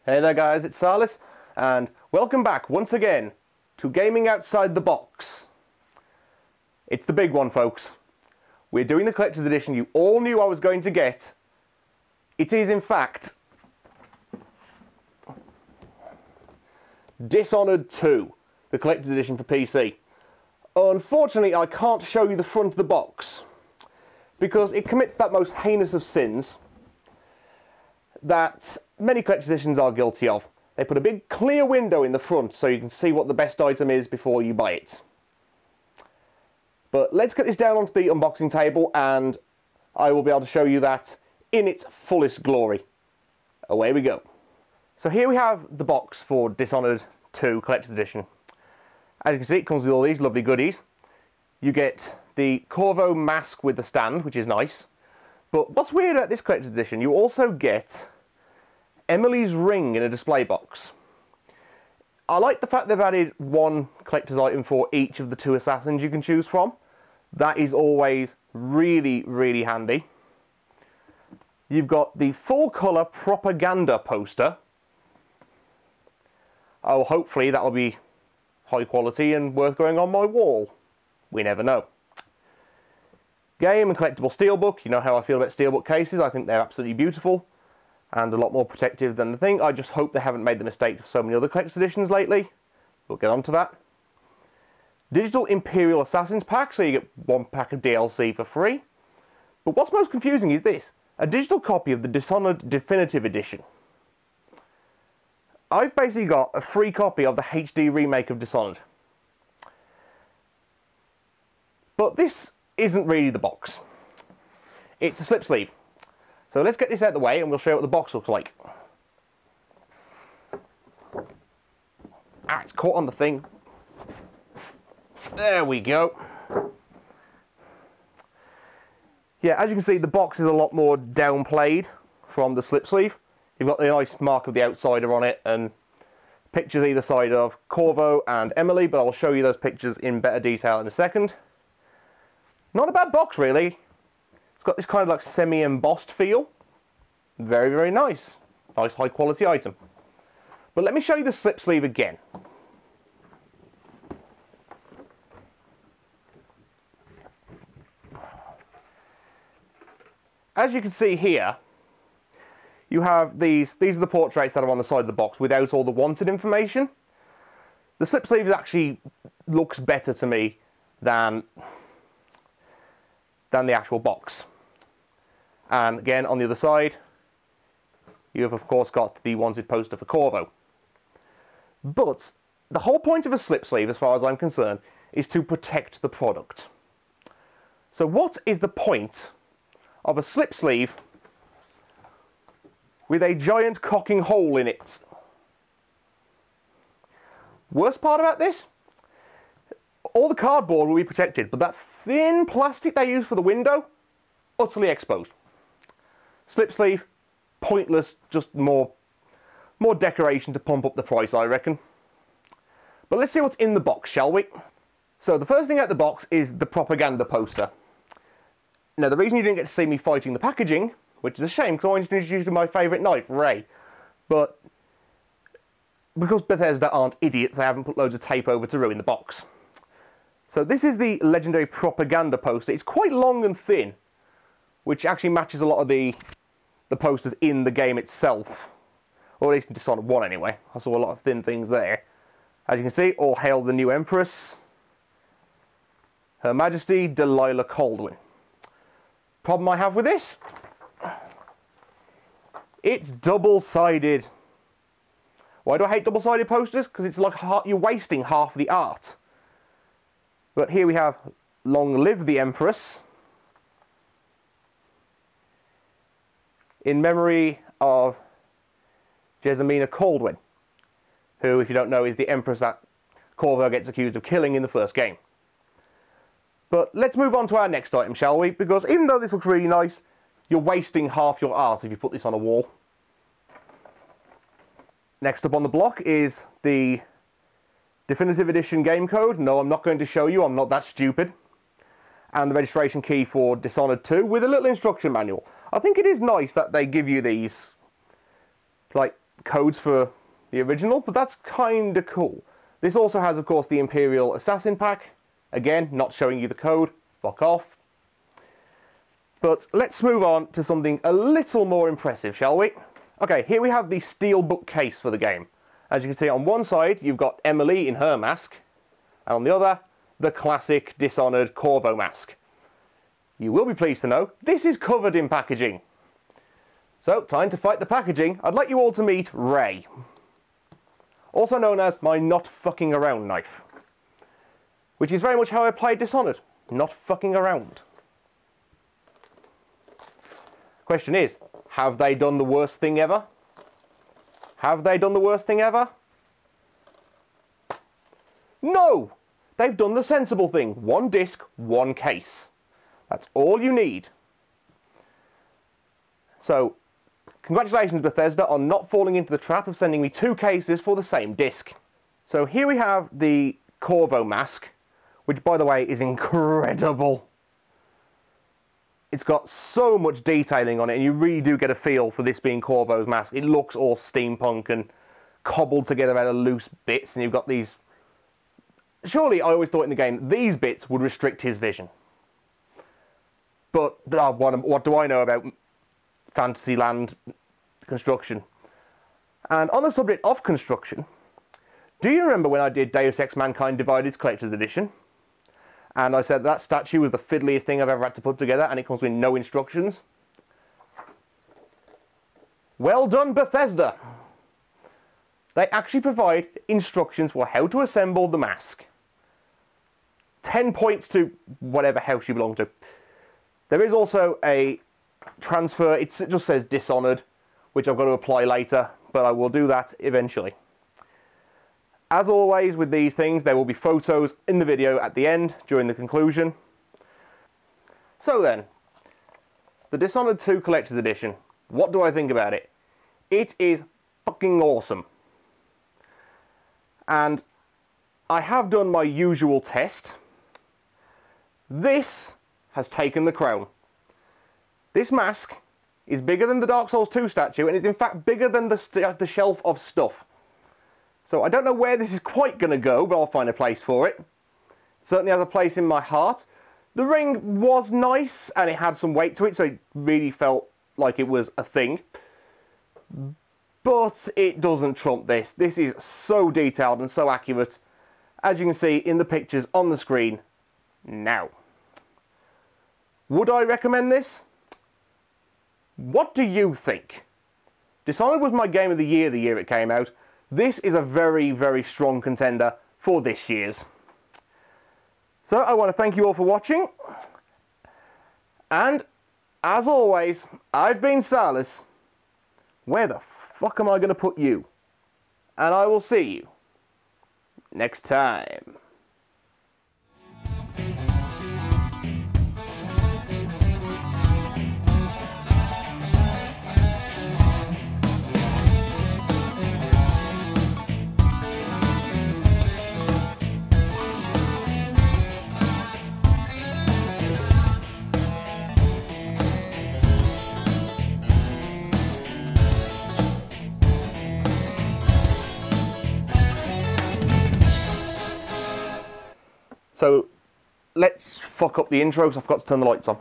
Hey there guys, it's Salis, and welcome back once again to Gaming Outside the Box. It's the big one, folks. We're doing the collector's edition you all knew I was going to get. It is, in fact, Dishonored 2, the collector's edition for PC. Unfortunately, I can't show you the front of the box, because it commits that most heinous of sins that many collector's editions are guilty of. They put a big clear window in the front so you can see what the best item is before you buy it. But let's get this down onto the unboxing table and I will be able to show you that in its fullest glory. Away we go. So here we have the box for Dishonored 2 collector's edition. As you can see, it comes with all these lovely goodies. You get the Corvo Mask with the stand, which is nice. But what's weird about this collector's edition, you also get Emily's ring in a display box. I like the fact they've added one collector's item for each of the two assassins you can choose from. That is always really, really handy. You've got the full colour propaganda poster. Oh, hopefully that'll be high quality and worth going on my wall. We never know. Game and collectible steelbook. You know how I feel about steelbook cases. I think they're absolutely beautiful and a lot more protective than the thing. I just hope they haven't made the mistake of so many other collector's editions lately. We'll get on to that. Digital Imperial Assassins pack, so you get one pack of DLC for free. But what's most confusing is this: a digital copy of the Dishonored Definitive Edition. I've basically got a free copy of the HD remake of Dishonored. But this isn't really the box. It's a slip sleeve. So let's get this out of the way and we'll show you what the box looks like. Ah, it's caught on the thing. There we go. Yeah, as you can see, the box is a lot more downplayed from the slip sleeve. You've got the nice mark of the outsider on it and pictures either side of Corvo and Emily, but I'll show you those pictures in better detail in a second. Not a bad box, really. It's got this kind of like semi-embossed feel. Very, very nice. Nice high quality item. But let me show you the slip sleeve again. As you can see here, you have these are the portraits that are on the side of the box without all the wanted information. The slip sleeve actually looks better to me than the actual box. And again, on the other side, you have of course got the wanted poster for Corvo. But the whole point of a slip sleeve, as far as I'm concerned, is to protect the product. So what is the point of a slip sleeve with a giant cocking hole in it? Worst part about this? All the cardboard will be protected, but that thin plastic they use for the window, utterly exposed. Slip sleeve, pointless, just more decoration to pump up the price, I reckon. But let's see what's in the box, shall we? So the first thing out the box is the propaganda poster. Now, the reason you didn't get to see me fighting the packaging, which is a shame because I wanted to introduce you to my favourite knife, Ray, but because Bethesda aren't idiots, they haven't put loads of tape over to ruin the box. So this is the legendary propaganda poster. It's quite long and thin, which actually matches a lot of the posters in the game itself. Or at least in Dishonored 1 anyway. I saw a lot of thin things there. As you can see, all hail the new Empress, Her Majesty Delilah Caldwin. Problem I have with this? It's double-sided. Why do I hate double-sided posters? Because it's like you're wasting half the art. But here we have Long Live the Empress, in memory of Jessamina Caldwin, who, if you don't know, is the Empress that Corvo gets accused of killing in the first game. But let's move on to our next item, shall we? Because even though this looks really nice, you're wasting half your art if you put this on a wall. Next up on the block is the Definitive Edition game code. No, I'm not going to show you, I'm not that stupid. And the registration key for Dishonored 2 with a little instruction manual. I think it is nice that they give you these, like, codes for the original, but that's kind of cool. This also has, of course, the Imperial Assassin Pack. Again, not showing you the code. Fuck off. But let's move on to something a little more impressive, shall we? Okay, here we have the steelbook case for the game. As you can see, on one side, you've got Emily in her mask, and on the other, the classic Dishonored Corvo Mask. You will be pleased to know, this is covered in packaging. So, time to fight the packaging. I'd like you all to meet Ray. Also known as my not fucking around knife. Which is very much how I played Dishonored. Not fucking around. Question is, have they done the worst thing ever? Have they done the worst thing ever? No! They've done the sensible thing. One disc, one case. That's all you need. So, congratulations Bethesda on not falling into the trap of sending me 2 cases for the same disc. So here we have the Corvo Mask, which by the way is incredible. It's got so much detailing on it, and you really do get a feel for this being Corvo's mask. It looks all steampunk and cobbled together out of loose bits, and you've got these... Surely, I always thought in the game, these bits would restrict his vision. But what do I know about Fantasyland construction? And on the subject of construction, do you remember when I did Deus Ex Mankind Divided's Collector's Edition? And I said that statue was the fiddliest thing I've ever had to put together, and it comes with no instructions. Well done, Bethesda! They actually provide instructions for how to assemble the mask. 10 points to whatever house you belong to. There is also a transfer, it just says Dishonored, which I've got to apply later, but I will do that eventually. As always with these things, there will be photos in the video at the end, during the conclusion. So then, the Dishonored 2 Collector's Edition. What do I think about it? It is fucking awesome. And I have done my usual test. This has taken the crown. This mask is bigger than the Dark Souls 2 statue, and is in fact bigger than the shelf of stuff. So I don't know where this is quite going to go, but I'll find a place for it. It certainly has a place in my heart. The ring was nice, and it had some weight to it, so it really felt like it was a thing. But it doesn't trump this. This is so detailed and so accurate, as you can see in the pictures on the screen now. Would I recommend this? What do you think? Dishonored was my game of the year it came out. This is a very, very strong contender for this year's. So I want to thank you all for watching. And, as always, I've been Salis. Where the fuck am I going to put you? And I will see you next time. So, let's fuck up the intro because I forgot to turn the lights on.